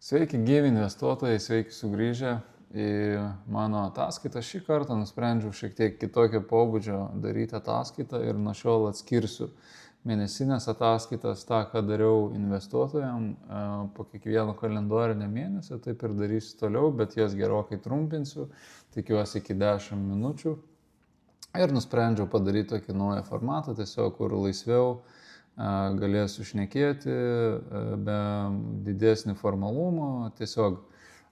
Sveiki gyvi investuotojai, sveiki sugrįžę į mano ataskaitą. Šį kartą nusprendžiau šiek tiek kitokio pobūdžio daryti ataskaitą ir nuo šiol atskirsiu mėnesinės ataskaitas, tą, ką dariau investuotojams po kiekvieno kalendorinio mėnesio, taip ir darysiu toliau, bet jas gerokai trumpinsiu, tikiuosi iki 10 minučių. Ir nusprendžiau padaryti tokį naują formatą, tiesiog kur laisviau galėsiu šnekėti be didesnį formalumą, tiesiog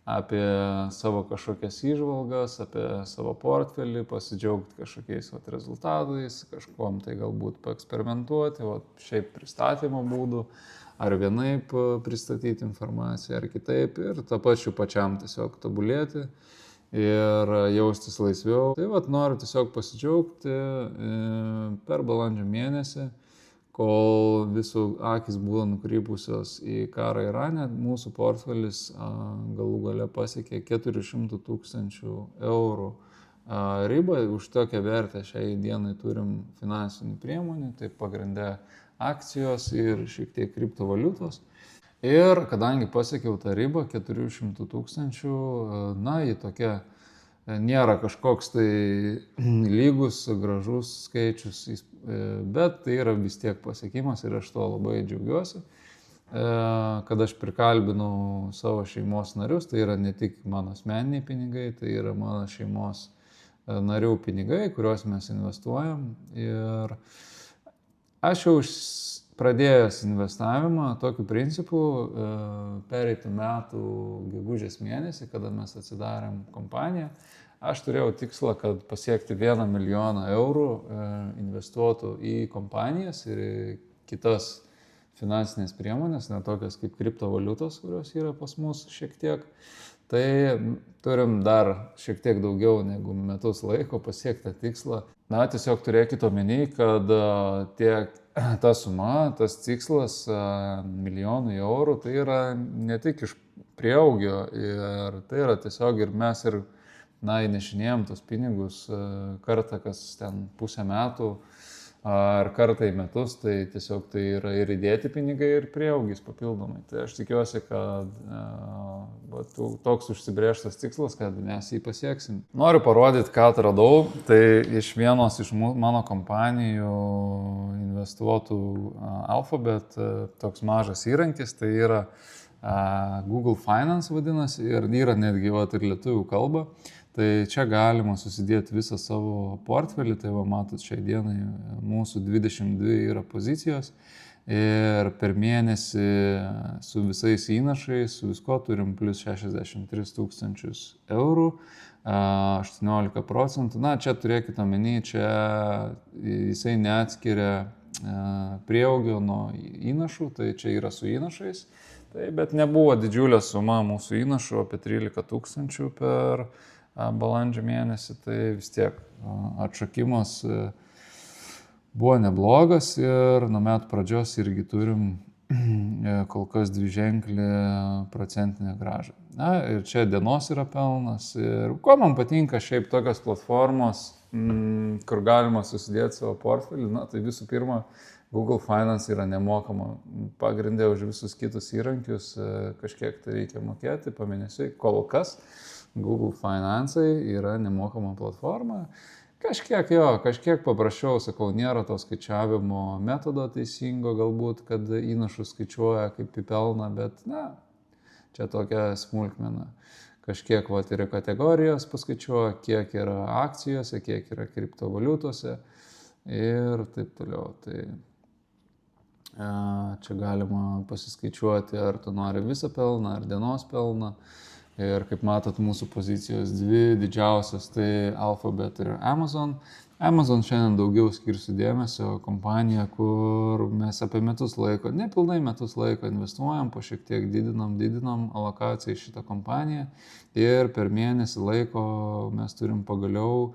apie savo kažkokias įžvalgas, apie savo portfelį, pasidžiaugti kažkokiais rezultatais, kažkuom tai galbūt paeksperimentuoti, šiaip pristatymo būdų, ar vienaip pristatyti informaciją, ar kitaip, ir tą pačiam tiesiog tobulėti ir jaustis laisviau. Tai noriu tiesiog pasidžiaugti per balandžio mėnesį, kol visų akis buvo nukrypusios į karą Irane, mūsų portfelis galų gale pasiekė 400 000 eurų ribą. Už tokią vertę šiai dienai turim finansinių priemonių, tai pagrinde akcijos ir šiek tiek kriptovaliutos. Ir kadangi pasiekiau tą ribą 400 000, ji tokia nėra kažkoks tai lygus, gražus skaičius, bet tai yra vis tiek pasiekimas ir aš to labai džiaugiuosi, kad aš prikalbinau savo šeimos narius, tai yra ne tik mano asmeniniai pinigai, tai yra mano šeimos narių pinigai, kuriuos mes investuojam. Ir aš jau pradėjęs investavimą tokiu principu pereitų metų gegužės mėnesį, kada mes atsidarėm kompaniją. Aš turėjau tikslą, kad pasiekti 1 milijoną eurų investuotų į kompanijas ir į kitas finansinės priemonės, ne tokias kaip kriptovaliutos, kurios yra pas mus šiek tiek. Tai turim dar šiek tiek daugiau negu metus laiko pasiekti tikslą. Tiesiog turėkite omeny, kad ta suma, tas tikslas milijonų eurų, tai yra ne tik iš prieaugio, ir tai yra tiesiog ir mes įnešinėjom tos pinigus kartą kas ten pusę metų ar kartą į metus, tai tiesiog tai yra ir įdėti pinigai, ir prieaugis papildomai. Tai aš tikiuosi, kad toks užsibrėžtas tikslas, kad mes jį pasieksim. Noriu parodyti, ką atradau. Tai iš vienos iš mano kompanijų investuotų Alphabet toks mažas įrankis, tai yra Google Finance vadinasi, ir yra netgi ir lietuvių kalba. Tai čia galima susidėti visą savo portfelį, tai matot, šiai dienai mūsų 22 yra pozicijos ir per mėnesį su visais įnašais, su visko turim plus 63 000 eurų, 18%. Čia turėkite omeny, čia jisai neatskiria prieaugio nuo įnašų, tai čia yra su įnašais. Tai, bet nebuvo didžiulė suma mūsų įnašų, apie 13 000 per balandžio mėnesį, tai vis tiek atšokimas buvo neblogas ir nuo metų pradžios irgi turim kol kas dviženklį procentinę grąžą. Ir čia dienos yra pelnas. Ir ko man patinka šiaip tokios platformos, kur galima susidėti savo portfelį, tai visų pirma, Google Finance yra nemokama. Pagrindė už visus kitus įrankius kažkiek tai reikia mokėti pamėnesiui. Kol kas Google Finance yra nemokama platforma. Kažkiek paprasčiau, sakau, nėra to skaičiavimo metodo teisingo, galbūt, kad įnašus skaičiuoja kaip į pelną, bet čia tokia smulkmena. Kažkiek yra kategorijos paskaičiuoja, kiek yra akcijose, kiek yra kriptovaliutose ir taip toliau. Tai čia galima pasiskaičiuoti, ar tu nori visą pelną, ar dienos pelną. Ir kaip matot, mūsų pozicijos dvi didžiausios, tai Alphabet ir Amazon. Amazon šiandien daugiau skirsiu dėmesio, kompanija, kur mes apie metus laiko, nepilnai metus laiko investuojam, po šiek tiek didinam alokaciją į šitą kompaniją. Ir per mėnesį laiko mes turim pagaliau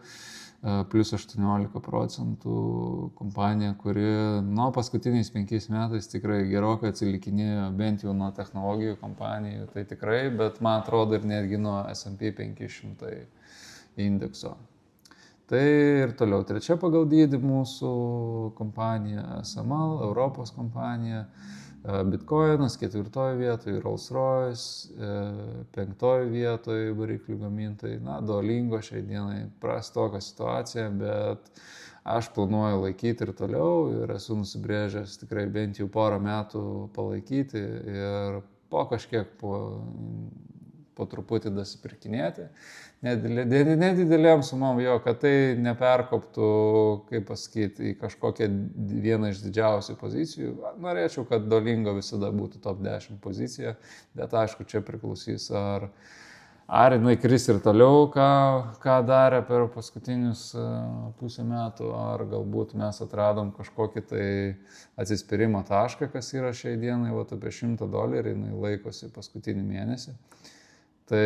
plus 18% kompanija, kuri paskutiniais 5 metais tikrai gerokai atsilikinėjo, bent jau nuo technologijų kompanijų, tai tikrai, bet man atrodo ir netgi nuo S&P 500 indekso. Tai ir toliau trečia pagal dydį mūsų kompanija SML, Europos kompanija. Bitcoinas 4 vietoje, Rolls-Royce 5 vietoje variklių gamintojai. Na, Duolingo šiai dienai prastoka situacija, bet aš planuoju laikyti ir toliau ir esu nusibrėžęs tikrai bent jau porą metų palaikyti ir po kažkiek po truputį dasipirkinėti. Nedidelėm sumom jo, kad tai neperkoptų, kaip pasakyti, į kažkokią vieną iš didžiausių pozicijų. Norėčiau, kad Duolingo visada būtų top 10 pozicija, bet aišku, čia priklausys ar jinai kris ir toliau, ką darė per paskutinius pusę metų, ar galbūt mes atradom kažkokį tai atsispyrimo tašką, kas yra šiai dienai, apie $100 jinai laikosi paskutinį mėnesį. Tai,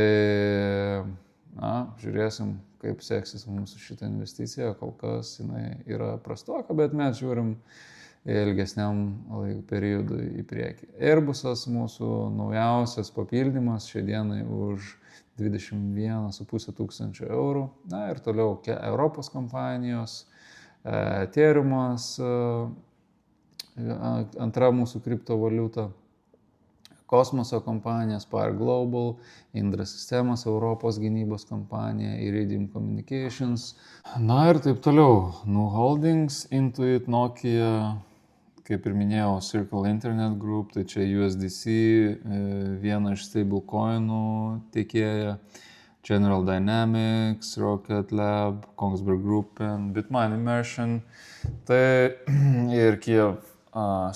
žiūrėsim, kaip seksis mūsų šitą investiciją, kol kas jinai yra prastoka, bet mes žiūrim ilgesniam periodui į priekį. Airbusas mūsų naujausias papildymas šiai dienai už 21,5 tūkstančio eurų. Na ir toliau Europos kompanijos, Ethereum'as, antra mūsų kriptovaliuta, kosmoso kompanija, Spire Global, Indra Systemas, Europos gynybos kompanija, Iridium Communications. Na ir taip toliau. Nu Holdings, Intuit, Nokia, kaip ir minėjau, Circle Internet Group, tai čia USDC, viena iš stablecoinų tiekėja, General Dynamics, Rocket Lab, Kongsberg Gruppen, Bitmain Immersion, tai ir Kiev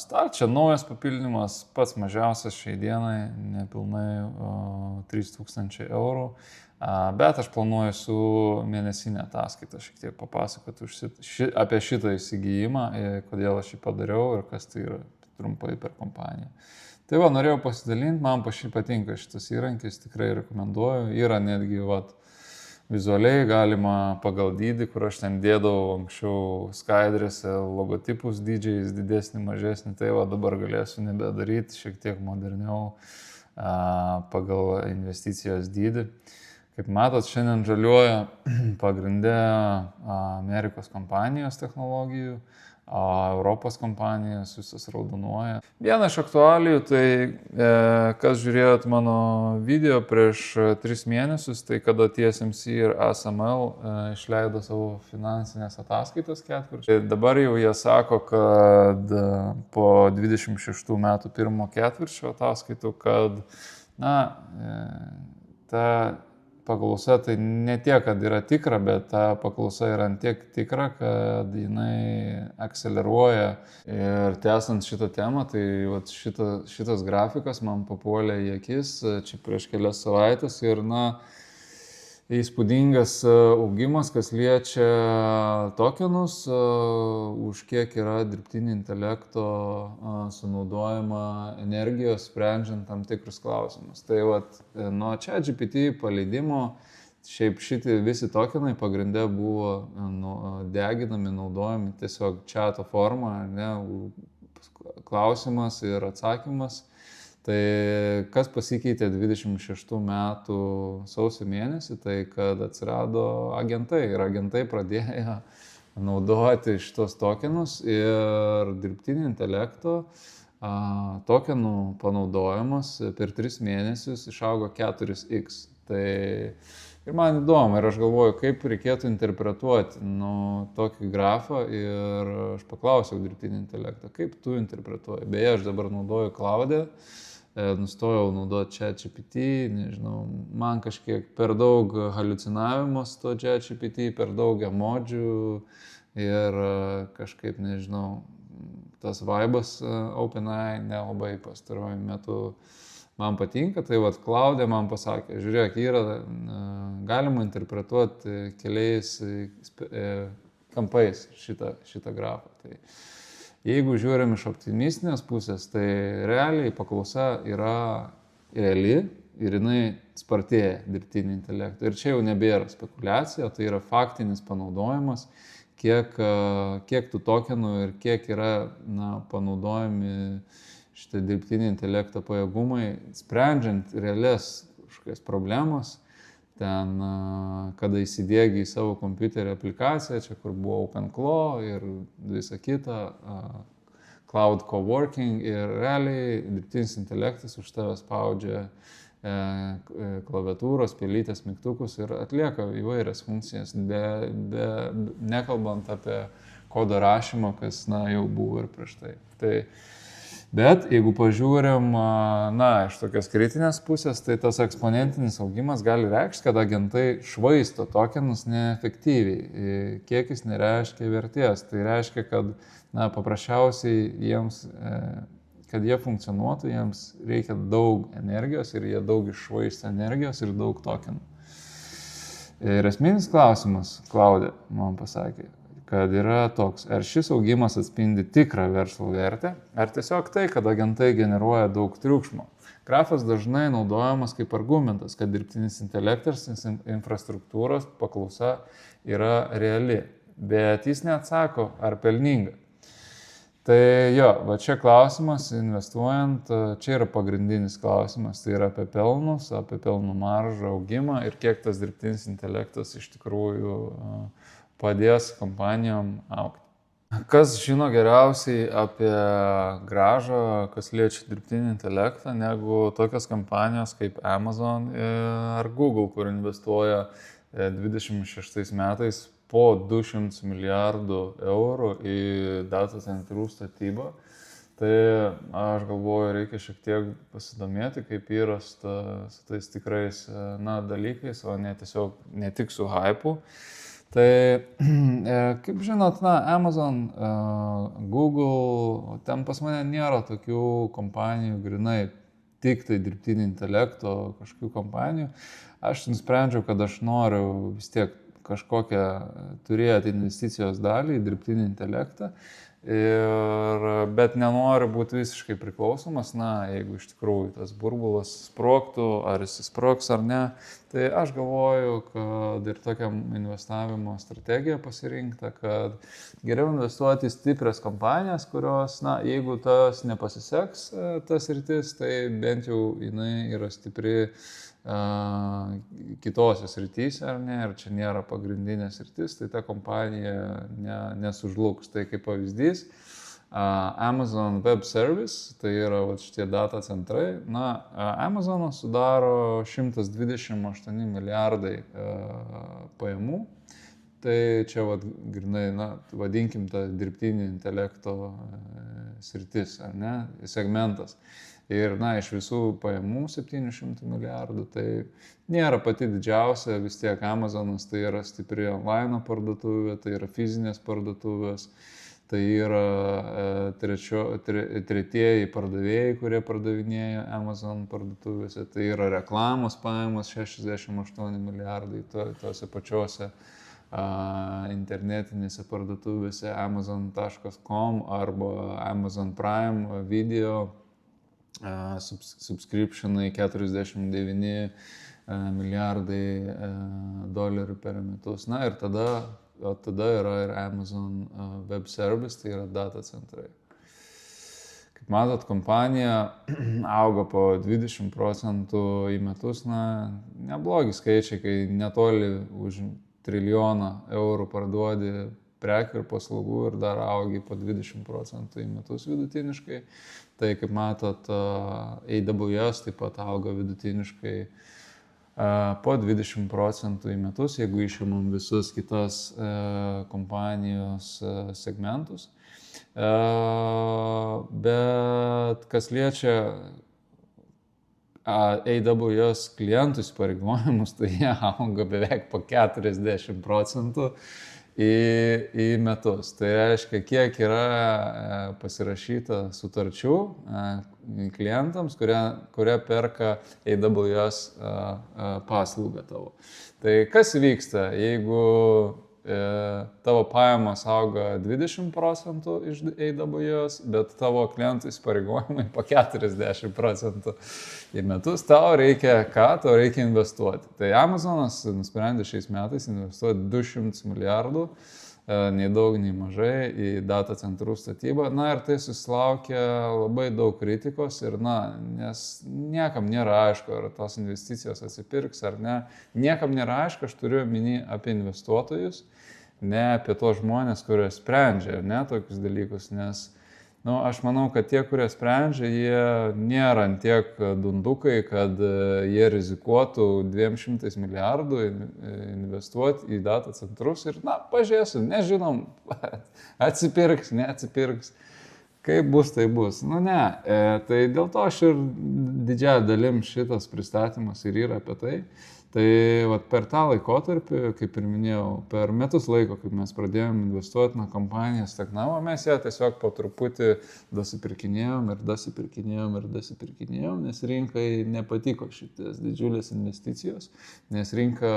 Start. Čia naujas papildymas, pats mažiausias šiai dienai, nepilnai 3000 eurų, bet aš planuoju su mėnesinė ataskaita šiek tiek papasakoti apie šitą įsigijimą, kodėl aš jį padariau ir kas tai yra trumpai per kompaniją. Tai norėjau pasidalinti, man patinka šitas įrankis, tikrai rekomenduoju, yra netgi vizualiai galima pagal dydį, kur aš ten dėdavau anksčiau skaidrėse logotipus dydžiais, didesnį, mažesnį, tai dabar galėsiu nebedaryti, šiek tiek moderniau pagal investicijos dydį. Kaip matot, šiandien žaliuoja pagrindė Amerikos kompanijos technologijų, Europos kompanijos visas raudonuoja. Viena iš aktualijų, tai kas žiūrėjot mano video prieš 3 mėnesius, tai kada TSMC ir ASML išleido savo finansinės ataskaitas ketvirčio. Dabar jau jie sako, kad po 26 metų pirmo ketvirčio ataskaitų, kad ta paklausa tai ne tiek, kad yra tikra, bet ta paklausa yra tiek tikra, kad jinai akceleruoja. Ir tęsant šitą temą, tai šitas grafikas man papuolė į akis čia prieš kelias savaitės ir įspūdingas augimas, kas liečia tokenus, už kiek yra dirbtinio intelekto sunaudojama energijos sprendžiant tam tikrus klausimus. Tai nuo ChatGPT paleidimo šiaip šitie visi tokenai pagrinde buvo deginami, naudojami tiesiog chato forma, klausimas ir atsakymas. Tai kas pasikeitė 26 metų sausio mėnesį, tai kad atsirado agentai ir agentai pradėjo naudoti šitos tokenus ir dirbtinio intelekto tokenų panaudojimas per 3 mėnesius išaugo 4x. Tai ir man įdomu ir aš galvoju, kaip reikėtų interpretuoti tokį grafą ir aš paklausiau dirbtinį intelektą, kaip tu interpretuoji. Beje, aš dabar naudoju Cloud'e. Nustojau naudoti ChatGPT, nežinau, man kažkiek per daug haliucinavimo su to ChatGPT, per daug emodžių ir kažkaip, nežinau, tas vibas OpenAI nelabai pastaruoju metu man patinka. Tai Cloud'e man pasakė, žiūrėk, galima interpretuoti keliais kampais šitą grafą. Tai jeigu žiūrim iš optimistinės pusės, tai realiai paklausa yra reali ir jinai spartėja dirbtinio intelekto. Ir čia jau nebėra spekulacija, tai yra faktinis panaudojimas, kiek tų tokenų ir kiek yra panaudojami šitie dirbtinio intelekto pajėgumai, sprendžiant realias kažkokias problemas. Ten, kada įsidėgi į savo kompiuterį aplikaciją, čia kur buvo OpenClaw ir visa kita, cloud coworking ir realiai dirbtinis intelektas už tave spaudžia klaviatūros, pelytės, mygtukus ir atlieka įvairias funkcijas, nekalbant apie kodo rašymą, kas jau buvo ir prieš tai. Bet jeigu pažiūrim, iš tokios kritinės pusės, tai tas eksponentinis augimas gali reikšti, kad agentai švaisto tokenus neefektyviai. Kiekis nereiškia vertės. Tai reiškia, kad paprasčiausiai jiems, kad jie funkcionuotų, jiems reikia daug energijos ir jie daug iššvaisto energijos ir daug tokenų. Ir esminis klausimas, Klaudė man pasakė, kad yra toks, ar šis augimas atspindi tikrą verslo vertę, ar tiesiog tai, kad agentai generuoja daug triukšmo. Grafas dažnai naudojamas kaip argumentas, kad dirbtinis intelektas infrastruktūros paklausa yra reali, bet jis neatsako, ar pelninga. Tai va čia klausimas, investuojant, čia yra pagrindinis klausimas, tai yra apie pelnus, apie pelnų maržą, augimą ir kiek tas dirbtinis intelektas iš tikrųjų padės kompanijom augti. Kas žino geriausiai apie grąžą, kas liečia dirbtinį intelektą, negu tokios kompanijos kaip Amazon ar Google, kur investuoja 26 metais po 200 milijardų eurų į data centrų statybą. Tai aš galvoju, reikia šiek tiek pasidomėti, kaip yra su tais tikrais dalykais, o ne tik su hypu. Tai, kaip žinot, Amazon, Google, ten pas mane nėra tokių kompanijų grinai tik tai dirbtinio intelekto kažkokių kompanijų. Aš nusprendžiau, kad aš noriu vis tiek kažkokią turėti investicijos dalį į dirbtinį intelektą, bet nenoriu būti visiškai priklausomas, jeigu iš tikrųjų tas burbulas sprogtų, ar jis sprogs ar ne, tai aš galvoju, kad ir tokią investavimo strategiją pasirinkta, kad geriau investuoti į stiprias kompanijas, kurios, jeigu tas nepasiseks, tas rytis, tai bent jau jinai yra stipri kitose srityse, ar ne, ir čia nėra pagrindinė sritis, tai ta kompanija nesužlugs. Tai kaip pavyzdys, Amazon Web Service, tai yra šitie data centrai, Amazonas sudaro 128 milijardai pajamų, tai čia grinai, vadinkim tą dirbtinį intelekto sritis, ar ne, segmentas. Ir iš visų pajamų 700 milijardų, tai nėra pati didžiausia, vis tiek Amazonas tai yra stipri online parduotuvė, tai yra fizinės parduotuvės, tai yra tretieji pardavėjai, kurie pardavinėja Amazon parduotuvėse, tai yra reklamos pajamos 68 milijardai tose pačiose internetinėse parduotuvėse Amazon.com arba Amazon Prime Video. Subscriptionai 49 milijardai dolerių per metus. Ir tada yra ir Amazon Web Service, tai yra data centrai. Kaip matot, kompanija auga po 20% į metus, neblogi skaičiai, kai netoli už trilijoną eurų parduodi prekių ir paslaugų ir dar augi po 20% į metus vidutiniškai. Tai kaip matot, AWS taip pat auga vidutiniškai po 20% į metus, jeigu išimam visus kitas kompanijos segmentus. Bet kas liečia AWS klientų įsipareigojimus, tai jie auga beveik po 40% į metus. Tai reiškia, kiek yra pasirašyta sutarčių klientams, kurie perka AWS paslaugą tavo. Tai kas vyksta, jeigu tavo pajamos auga 20% iš AWS, bet tavo klientų įsipareigojimai po 40% į metus, tau reikia ką? Tau reikia investuoti. Tai Amazonas nusprendė šiais metais investuoti 200 milijardų, nei daug, nei mažai, į data centrų statybą. Ir tai susilaukė labai daug kritikos ir, nes niekam nėra aišku, ar tos investicijos atsipirks ar ne. Niekam nėra aišku, aš turiu omeny apie investuotojus, ne apie tos žmonės, kurie sprendžia, ne tokius dalykus, nes Aš manau, kad tie, kurie sprendžia, jie nėra tiek dundukai, kad jie rizikuotų 200 milijardų investuoti į data centrus ir, pažiūrėsiu, nežinom, atsipirks, neatsipirks. Kaip bus, tai bus. Ne. Tai dėl to aš ir didžiąją dalim šitas pristatymas ir yra apie tai. Tai per tą laikotarpį, kaip ir minėjau, per metus laiko, kaip mes pradėjome investuoti, kompanija stagnavo, mes ją tiesiog po truputį dasipirkinėjom, nes rinkai nepatiko šitas didžiulės investicijos, nes rinka,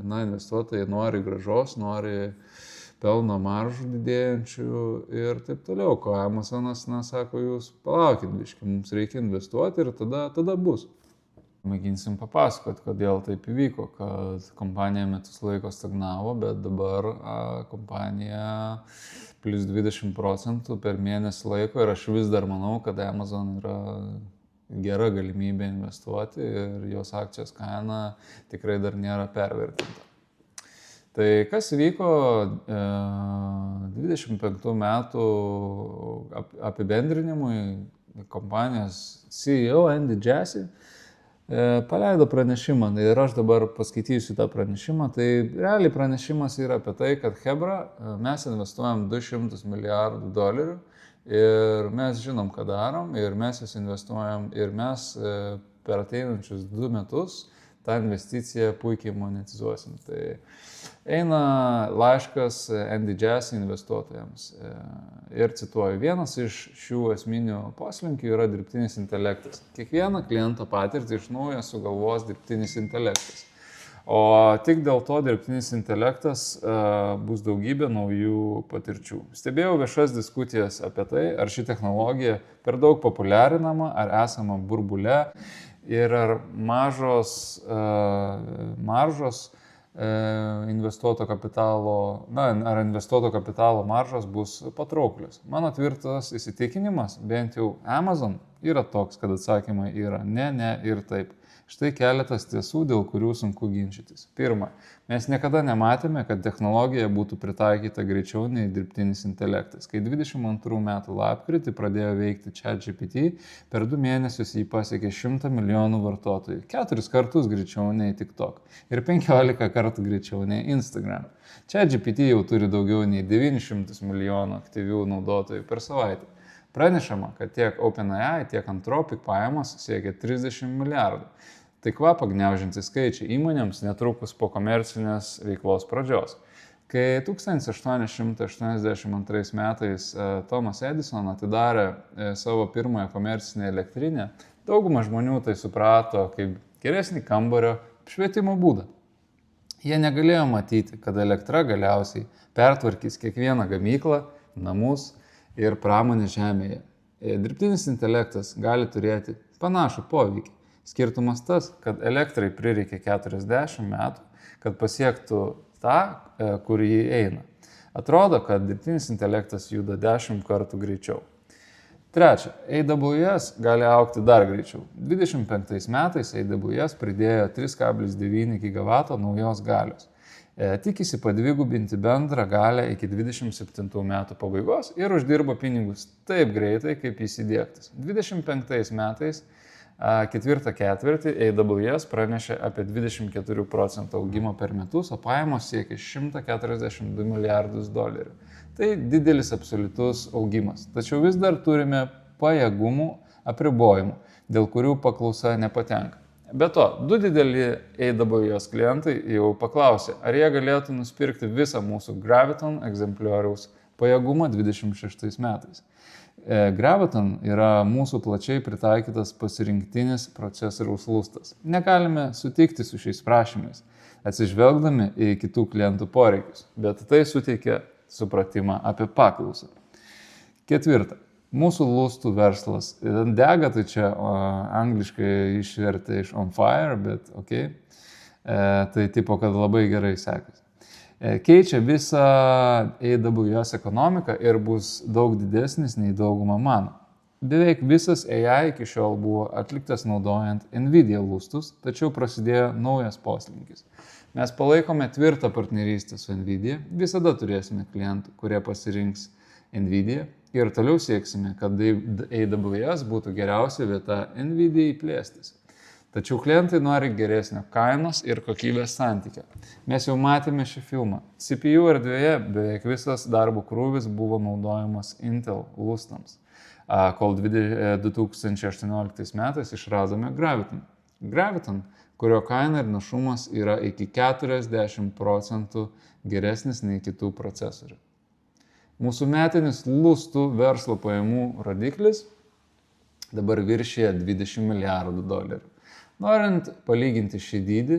investuotojai nori grąžos, nori pelno maržų didėjančių ir taip toliau, ko Amazonas, sako, jūs palaukit biškį, mums reikia investuoti ir tada bus. Mėginsim papasakoti, kodėl taip įvyko, kad kompanija metus laiko stagnavo, bet dabar kompanija plus 20% per mėnesį laiko ir aš vis dar manau, kad Amazon yra gera galimybė investuoti ir jos akcijos kaina tikrai dar nėra pervertinta. Tai kas vyko 25 metų apibendrinimui, kompanijos CEO Andy Jassy paleido pranešimą ir aš dabar paskaitysiu tą pranešimą. Tai realiai pranešimas yra apie tai, kad Hebra, mes investuojam $200 milijardų ir mes žinom, ką darom ir mes jas investuojam ir mes per ateinančius 2 metus tą investiciją puikiai monetizuosim. Tai eina laiškas Andy Jassy investuotojams ir cituoju, vienas iš šių esminių poslinkių yra dirbtinis intelektas. Kiekvieną kliento patirtį iš naujo sugalvos dirbtinis intelektas. O tik dėl to dirbtinis intelektas bus daugybė naujų patirčių. Stebėjau viešas diskusijas apie tai, ar ši technologija per daug populiarinama, ar esama burbule ir ar maržos investuoto kapitalo, ar investuoto kapitalo maržos bus patrauklios. Mano tvirtas įsitikinimas, bent jau Amazon, yra toks, kad atsakymai yra ne ir taip. Štai keletas tiesų, dėl kurių sunku ginčytis. Pirma, mes niekada nematėme, kad technologija būtų pritaikyta greičiau nei dirbtinis intelektas. Kai 22 metų lapkritį pradėjo veikti ChatGPT, per 2 mėnesius jį pasiekė 100 milijonų vartotojų, 4 kartus greičiau nei TikTok ir 15 kartų greičiau nei Instagram. ChatGPT jau turi daugiau nei 900 milijonų aktyvių naudotojų per savaitę. Pranešama, kad tiek OpenAI, tiek Anthropic pajamos siekia 30 milijardų. Tai kvapą gniaužiantys skaičiai įmonėms netrukus po komercinės veiklos pradžios. Kai 1882 metais Thomas Edison atidarė savo pirmąją komercinę elektrinę, dauguma žmonių tai suprato kaip geresnį kambario apšvietimo būdą. Jie negalėjo matyti, kad elektra galiausiai pertvarkys kiekvieną gamyklą, namus ir pramonę žemėje. Dirbtinis intelektas gali turėti panašų poveikį. Skirtumas tas, kad elektrai prireikia 40 metų, kad pasiektų tą, kur jį eina. Atrodo, kad dirbtinis intelektas juda 10 kartų greičiau. Trečia, AWS gali augti dar greičiau. 25 metais AWS pridėjo 3,9 GW naujos galios. Tikisi padvigubinti bendrą galę iki 27 metų pabaigos ir uždirba pinigus taip greitai, kaip jis įdiegtas. 25 metais 4 ketvirtį AWS pranešė apie 24% augimą per metus, o pajamos siekia $142 milijardus. Tai didelis absoliutus augimas. Tačiau vis dar turime pajėgumų apribojimų, dėl kurių paklausa nepatenka. Be to, 2 dideli AWS klientai jau paklausė, ar jie galėtų nusipirkti visą mūsų Graviton egzemplioriaus pajėgumą 26 metais. Graviton yra mūsų plačiai pritaikytas pasirinktinis procesoriaus lustas. Negalime sutikti su šiais prašymais, atsižvelgdami į kitų klientų poreikius, bet tai suteikia supratimą apie paklausą. 4. Mūsų lustų verslas dega, tai čia angliškai išvertė iš on fire, bet ok, tai tipo, kad labai gerai sekasi. Keičia visą AWS ekonomiką ir bus daug didesnis nei dauguma mano. Beveik visas AI iki šiol buvo atliktas naudojant Nvidia lustus, tačiau prasidėjo naujas poslinkis. Mes palaikome tvirtą partnerystę su Nvidia, visada turėsime klientų, kurie pasirinks Nvidia Ir toliau sieksime, kad AWS būtų geriausia vieta NVIDIA plėstis. Tačiau klientai nori geresnio kainos ir kokybės santykio. Mes jau matėme šį filmą. CPU erdvėje beveik visas darbo krūvis buvo naudojamas Intel lustams, kol 2018 metais išradome Graviton, kurio kaina ir našumas yra iki 40% geresnis nei kitų procesorių. Mūsų metinis lustų verslo pajamų rodiklis dabar viršyje $20 milijardų. Norint palyginti šį dydį,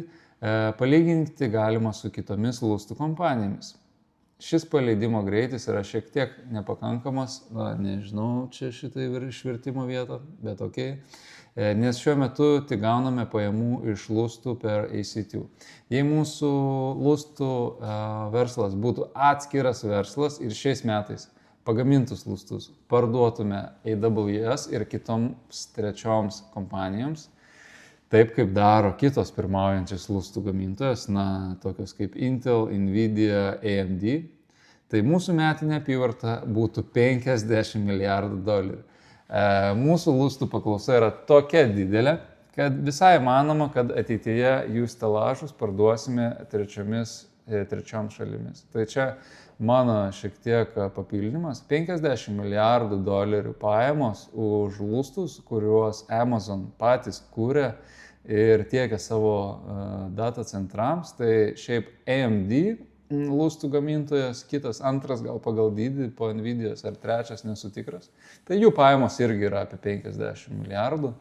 palyginti galima su kitomis lustų kompanijomis. Šis paleidimo greitis yra šiek tiek nepakankamas, nežinau čia šitai išvertimo vietą, bet okei. Nes šiuo metu tik gauname pajamų iš lustų per ACT. Jei mūsų lustų verslas būtų atskiras verslas ir šiais metais pagamintus lustus parduotume AWS ir kitoms trečioms kompanijoms, taip kaip daro kitos pirmaujančios lustų gamintojos, tokios kaip Intel, Nvidia, AMD, tai mūsų metinė apyvarta būtų $50 milijardų. Mūsų lustų paklausa yra tokia didelė, kad visai manoma, kad ateityje jų stelažus parduosime trečioms šalimis. Tai čia mano šiek tiek papildymas. $50 milijardų pajamos už lustus, kuriuos Amazon patys kūrė ir tiekia savo data centrams. Tai šiaip AMD lustų gamintojas, kitas antras gal pagal dydį po Nvidios ar trečias, nesu tikras. Tai jų pajamos irgi yra apie 50 milijardų.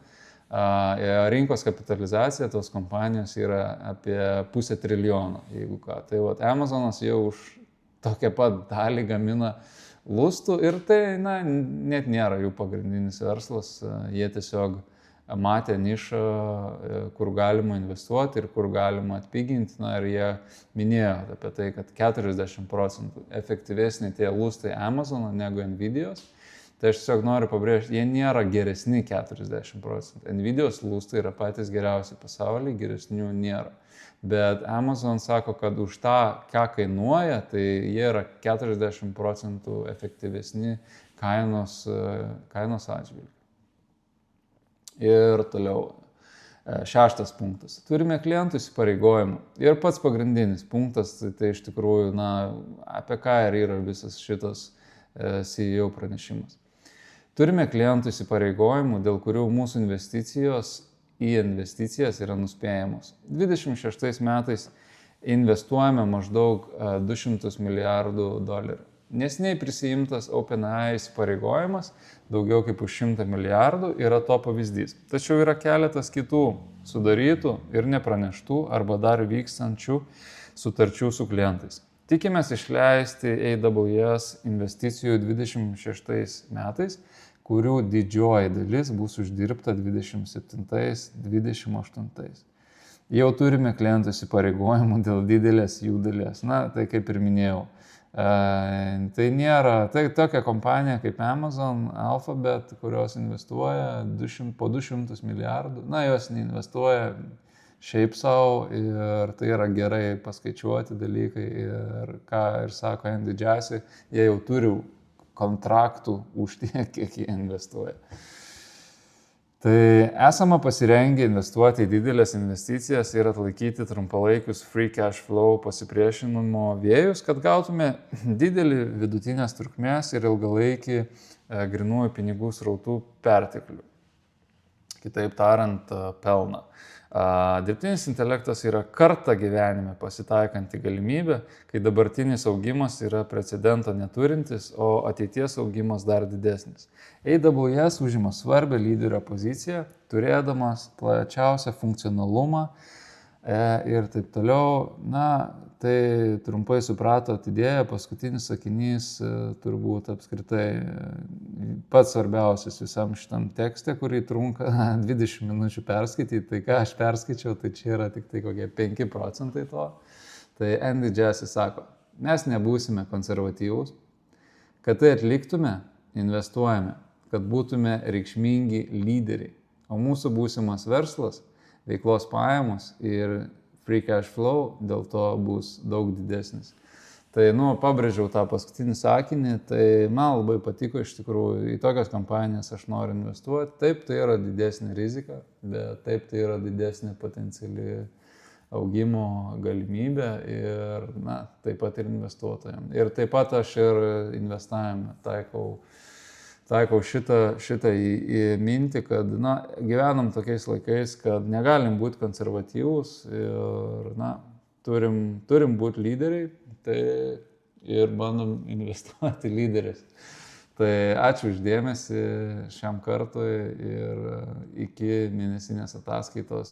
Rinkos kapitalizacija tos kompanijos yra apie $500 trilijono, jeigu ką. Tai Amazonas jau už tokią pat dalį gamina lustų ir tai net nėra jų pagrindinis verslas. Jie tiesiog matė nišą, kur galima investuoti ir kur galima atpiginti. Ir jie minėjo apie tai, kad 40% efektyvesni tie lustai Amazono negu Nvidios. Tai aš tiesiog noriu pabrėžti, jie nėra geresni 40%. Nvidios lustai yra patys geriausi pasaulyje, geresnių nėra. Bet Amazon sako, kad už tą, ką kainuoja, tai jie yra 40% efektyvesni kainos atžvilgiu. Ir toliau, 6 punktas. Turime klientų įsipareigojimų. Ir pats pagrindinis punktas, tai iš tikrųjų, apie ką ir yra visas šitas CEO pranešimas. Turime klientų įsipareigojimų, dėl kurių mūsų investicijos į investicijas yra nuspėjamos. 26 metais investuojame maždaug $200 milijardų. Neseniai prisijimtas OpenAI įsipareigojimas, daugiau kaip už $100 milijardų, yra to pavyzdys. Tačiau yra keletas kitų sudarytų ir nepraneštų arba dar vykstančių sutarčių su klientais. Tikimės išleisti AWS investicijų 26 metais, kurių didžioji dalis bus uždirbta 27-28. Jau turime klientų įsipareigojimų dėl didelės jų dalies. Tai kaip ir minėjau. Tai nėra, tai tokia kompanija kaip Amazon, Alphabet, kurios investuoja po 200 milijardų, jos neinvestuoja šiaip savo ir tai yra gerai paskaičiuoti dalykai ir ką ir sako Andy Jassy, jie jau turi kontraktų už tiek, kiek jie investuoja. Tai esame pasirengę investuoti į didelės investicijas ir atlaikyti trumpalaikius free cash flow pasipriešinimo vėjus, kad gautume didelį vidutinės trukmės ir ilgalaikį grynųjų pinigų srautų perteklių. Kitaip tariant, pelną. Dirbtinis intelektas yra kartą gyvenime pasitaikanti galimybė, kai dabartinis augimas yra precedento neturintis, o ateities augimas dar didesnis. AWS užima svarbią lyderio poziciją, turėdamas plačiausią funkcionalumą ir taip toliau. Tai trumpai supratot idėją, paskutinis sakinys turbūt apskritai pats svarbiausias visam šitam tekste, kurį trunka 20 minučių perskaityti. Tai ką aš perskaičiau, tai čia yra tik tai kokie 5% to. Tai Andy Jassy sako, mes nebūsime konservatyvūs, kad tai atliktume, investuojame, kad būtume reikšmingi lyderiai, o mūsų būsimas verslas, veiklos pajamos ir free cash flow dėl to bus daug didesnis. Tai, pabrėžiau tą paskutinį sakinį, tai man labai patiko iš tikrųjų, į tokias kompanijas aš noriu investuoti. Taip, tai yra didesnė rizika, bet taip, tai yra didesnė potenciali augimo galimybė ir, taip pat ir investuotojams. Ir taip pat aš ir investavime taikau šitą į mintį, kad, gyvenam tokiais laikais, kad negalim būti konservatyvūs ir, turim būti lyderiai, tai ir bandom investuoti lyderis. Tai ačiū uždėmesi šiam kartui ir iki mėnesinės ataskaitos.